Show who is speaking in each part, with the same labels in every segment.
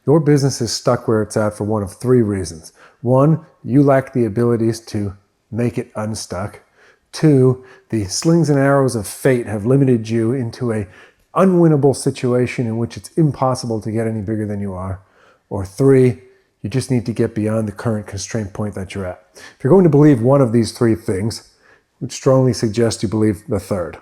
Speaker 1: Your business is stuck where it's at for one of three reasons. One, you lack the abilities to make it unstuck. Two, the slings and arrows of fate have limited you into an unwinnable situation in which it's impossible to get any bigger than you are. Or three, you just need to get beyond the current constraint point that you're at. If you're going to believe one of these three things, I would strongly suggest you believe the third.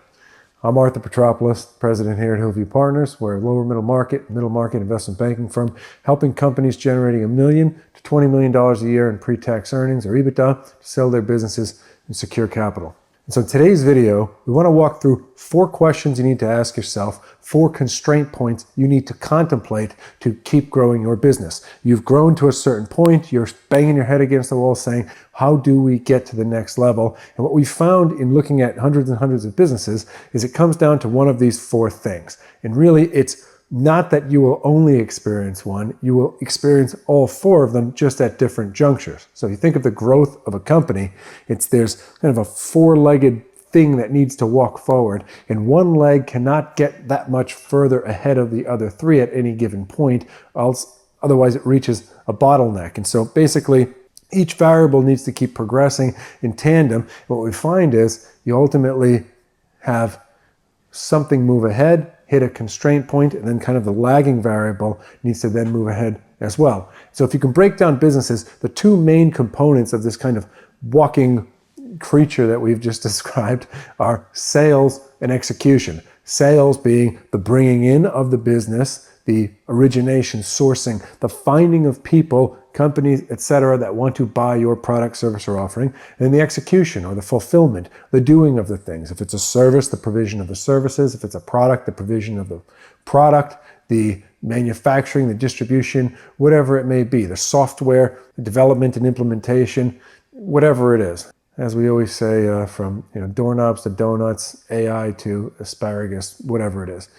Speaker 1: I'm Arthur Petropoulos, president here at Hillview Partners. We're a lower middle market investment banking firm, helping companies generating $1 million to $20 million a year in pre-tax earnings or EBITDA to sell their businesses and secure capital. And so in today's video, we want to walk through 4 questions you need to ask yourself, 4 constraint points you need to contemplate to keep growing your business. You've grown to a certain point, you're banging your head against the wall saying, how do we get to the next level? And what we found in looking at hundreds and hundreds of businesses is it comes down to one of these 4 things. And really, it's not that you will only experience one, you will experience all 4 of them just at different junctures. So if you think of the growth of a company, there's kind of a 4-legged thing that needs to walk forward, and one leg cannot get that much further ahead of the other 3 at any given point, else otherwise it reaches a bottleneck. And so basically, each variable needs to keep progressing in tandem. What we find is you ultimately have something move ahead, hit a constraint point, and then kind of the lagging variable needs to then move ahead as well. So if you can break down businesses, the 2 main components of this kind of walking creature that we've just described are sales and execution. Sales being the bringing in of the business, the origination, sourcing, the finding of people, companies, etc., that want to buy your product, service, or offering, and then the execution or the fulfillment, the doing of the things. If it's a service, the provision of the services. If it's a product, the provision of the product, the manufacturing, the distribution, whatever it may be, the software, the development and implementation, whatever it is. As we always say, from doorknobs to donuts, AI to asparagus, whatever it is.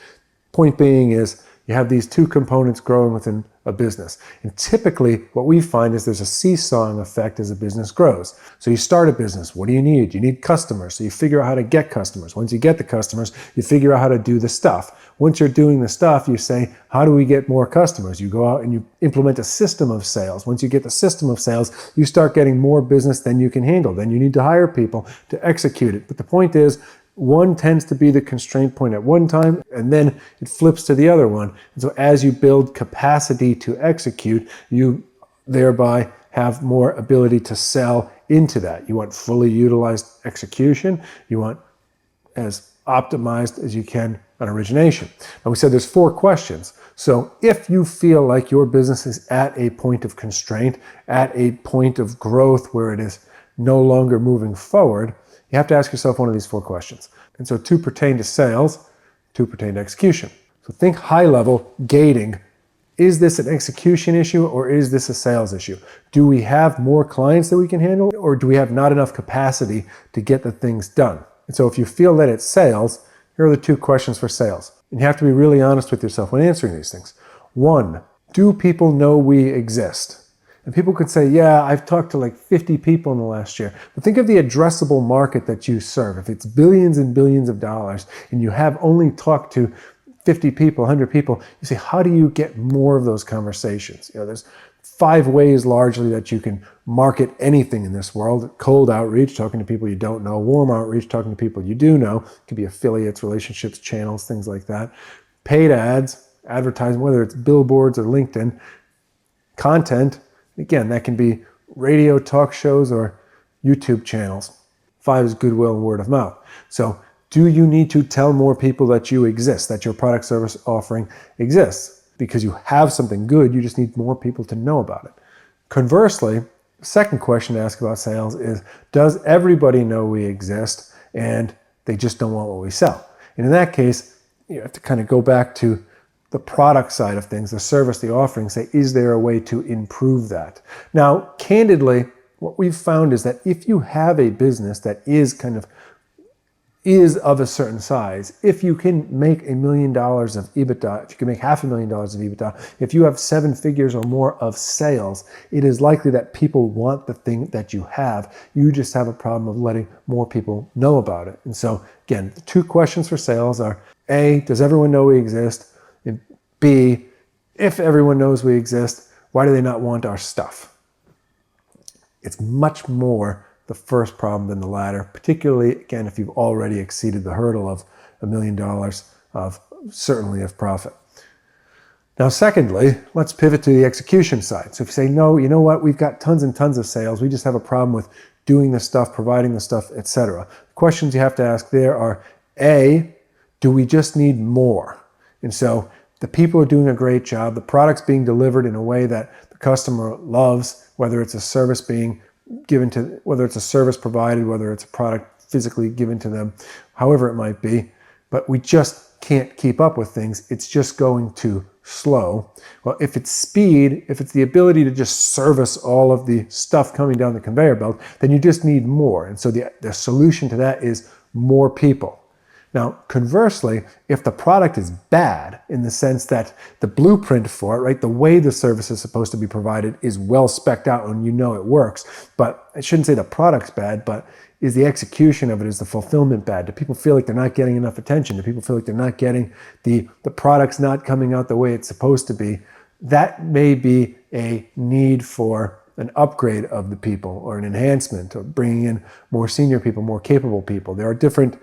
Speaker 1: Point being is, you have these 2 components growing within a business. And typically what we find is there's a seesawing effect as a business grows. So you start a business, what do you need? You need customers. So you figure out how to get customers. Once you get the customers, you figure out how to do the stuff. Once you're doing the stuff, you say, how do we get more customers? You go out and you implement a system of sales. Once you get the system of sales, you start getting more business than you can handle. Then you need to hire people to execute it. But the point is, one tends to be the constraint point at one time, and then it flips to the other one. And so as you build capacity to execute, you thereby have more ability to sell into that. You want fully utilized execution. You want as optimized as you can on origination. And we said there's 4 questions. So if you feel like your business is at a point of constraint, at a point of growth where it is no longer moving forward, you have to ask yourself one of these 4 questions. And so 2 pertain to sales, 2 pertain to execution. So think high level gating. Is this an execution issue or is this a sales issue? Do we have more clients that we can handle, or do we have not enough capacity to get the things done? And so if you feel that it's sales, here are the 2 questions for sales. And you have to be really honest with yourself when answering these things. 1, do people know we exist? And people could say, yeah, I've talked to like 50 people in the last year. But think of the addressable market that you serve. If it's billions and billions of dollars and you have only talked to 50 people, 100 people, you say, how do you get more of those conversations? There's 5 ways largely that you can market anything in this world. Cold outreach, talking to people you don't know. Warm outreach, talking to people you do know. It could be affiliates, relationships, channels, things like that. Paid ads, advertising, whether it's billboards or LinkedIn. Content, again, that can be radio, talk shows, or YouTube channels. 5 is goodwill and word of mouth. So do you need to tell more people that you exist, that your product service offering exists? Because you have something good, you just need more people to know about it. Conversely, the second question to ask about sales is, does everybody know we exist and they just don't want what we sell? And in that case, you have to kind of go back to the product side of things, the service, the offering, say, is there a way to improve that? Now, candidly, what we've found is that if you have a business that is of a certain size, if you can make $1 million of EBITDA, if you can make $500,000 of EBITDA, if you have 7 figures or more of sales, it is likely that people want the thing that you have. You just have a problem of letting more people know about it. And so, again, the 2 questions for sales are, A, does everyone know we exist? And B, if everyone knows we exist, why do they not want our stuff? It's much more the first problem than the latter, particularly, again, if you've already exceeded the hurdle of $1 million of certainly of profit. Now, secondly, let's pivot to the execution side. So if you say, no, you know what, we've got tons and tons of sales, we just have a problem with doing the stuff, providing the stuff, etc. The questions you have to ask there are, A, do we just need more? And so the people are doing a great job, the product's being delivered in a way that the customer loves, whether it's a service being given to, whether it's a service provided, whether it's a product physically given to them, however it might be, but we just can't keep up with things. It's just going too slow. Well, if it's speed, if it's the ability to just service all of the stuff coming down the conveyor belt, then you just need more. And so the solution to that is more people. Now, conversely, if the product is bad in the sense that the blueprint for it, right, the way the service is supposed to be provided is well spec'd out and you know it works, but I shouldn't say the product's bad, but is the execution of it, is the fulfillment bad? Do people feel like they're not getting enough attention? Do people feel like they're not getting the product's not coming out the way it's supposed to be? That may be a need for an upgrade of the people or an enhancement or bringing in more senior people, more capable people. There are different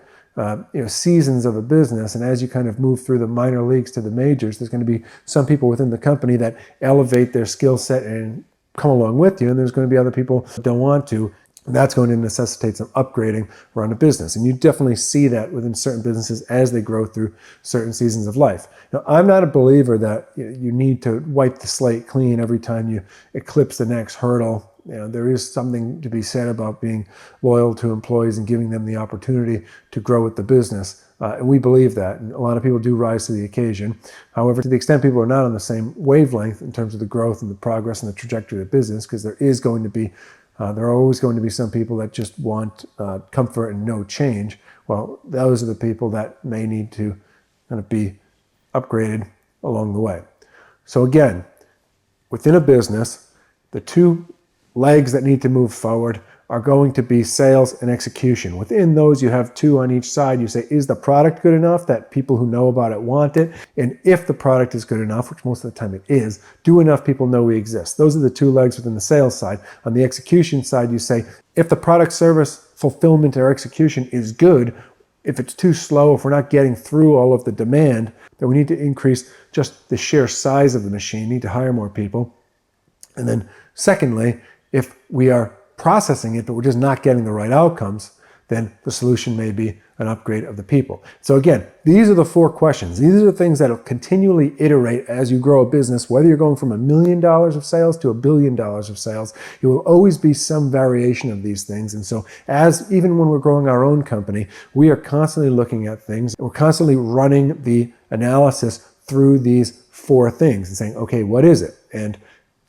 Speaker 1: seasons of a business, and as you kind of move through the minor leagues to the majors, there's going to be some people within the company that elevate their skill set and come along with you, and there's going to be other people that don't want to. That's going to necessitate some upgrading around a business. And you definitely see that within certain businesses as they grow through certain seasons of life. Now, I'm not a believer that you need to wipe the slate clean every time you eclipse the next hurdle. There is something to be said about being loyal to employees and giving them the opportunity to grow with the business. And we believe that, and a lot of people do rise to the occasion. However, to the extent people are not on the same wavelength in terms of the growth and the progress and the trajectory of the business, because there are always going to be some people that just want comfort and no change. Well, those are the people that may need to kind of be upgraded along the way. So again, within a business, the two legs that need to move forward are going to be sales and execution. Within those, you have two on each side. You say, is the product good enough that people who know about it want it? And if the product is good enough, which most of the time it is, do enough people know we exist? Those are the two legs within the sales side. On the execution side, you say, if the product, service, fulfillment, or execution is good, if it's too slow, if we're not getting through all of the demand, then we need to increase just the sheer size of the machine, need to hire more people. And then secondly, if we are processing it, but we're just not getting the right outcomes, then the solution may be an upgrade of the people. So again, these are the four questions. These are the things that will continually iterate as you grow a business, whether you're going from $1 million of sales to $1 billion of sales. It will always be some variation of these things. And so even when we're growing our own company, we are constantly looking at things. We're constantly running the analysis through these four things and saying, okay, what is it? And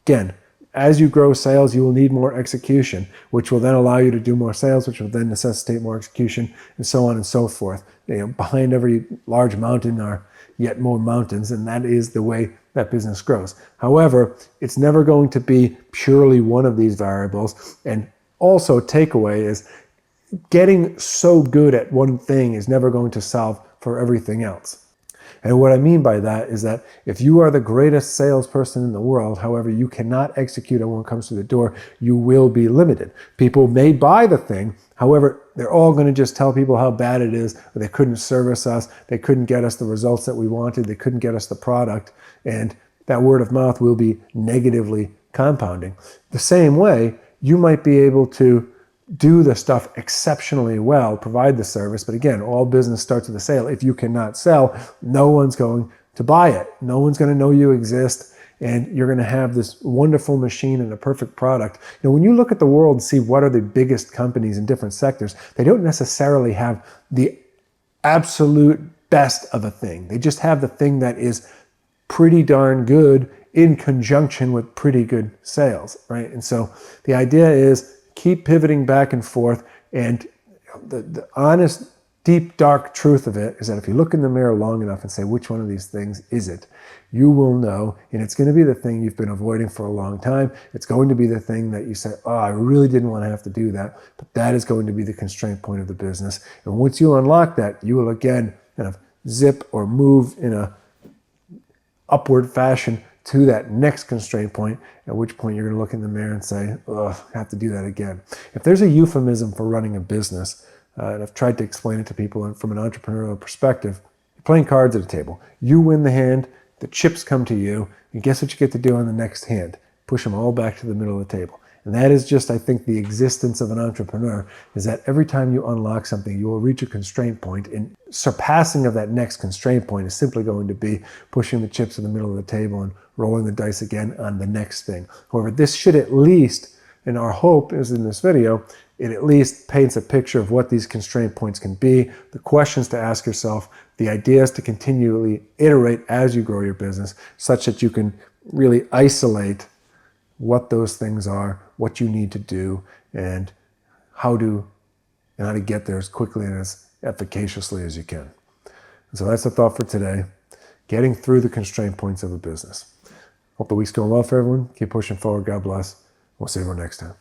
Speaker 1: again, as you grow sales, you will need more execution, which will then allow you to do more sales, which will then necessitate more execution, and so on and so forth. Behind every large mountain are yet more mountains, and that is the way that business grows. However, it's never going to be purely one of these variables. And also, takeaway is getting so good at one thing is never going to solve for everything else. And what I mean by that is that if you are the greatest salesperson in the world, however, you cannot execute on what comes through the door, you will be limited. People may buy the thing, however, they're all going to just tell people how bad it is, or they couldn't service us, they couldn't get us the results that we wanted, they couldn't get us the product, and that word of mouth will be negatively compounding. The same way, you might be able to do the stuff exceptionally well, provide the service, but again, all business starts with a sale. If you cannot sell, no one's going to buy it. No one's going to know you exist, and you're going to have this wonderful machine and a perfect product. When you look at the world and see what are the biggest companies in different sectors, they don't necessarily have the absolute best of a thing. They just have the thing that is pretty darn good in conjunction with pretty good sales, right? And so the idea is keep pivoting back and forth, and the honest, deep, dark truth of it is that if you look in the mirror long enough and say, which one of these things is it, you will know, and it's going to be the thing you've been avoiding for a long time. It's going to be the thing that you say, oh, I really didn't want to have to do that, but that is going to be the constraint point of the business. And once you unlock that, you will again kind of zip or move in a upward fashion to that next constraint point, at which point you're going to look in the mirror and say, ugh, I have to do that again. If there's a euphemism for running a business, and I've tried to explain it to people from an entrepreneurial perspective, you're playing cards at a table. You win the hand, the chips come to you, and guess what you get to do on the next hand? Push them all back to the middle of the table. And that is just, I think, the existence of an entrepreneur, is that every time you unlock something, you will reach a constraint point, and surpassing of that next constraint point is simply going to be pushing the chips in the middle of the table and rolling the dice again on the next thing. However, this should at least, and our hope is in this video, it at least paints a picture of what these constraint points can be, the questions to ask yourself, the ideas to continually iterate as you grow your business, such that you can really isolate what those things are, what you need to do, and how to get there as quickly and as efficaciously as you can. And so that's the thought for today, getting through the constraint points of a business. Hope the week's going well for everyone. Keep pushing forward. God bless. We'll see you next time.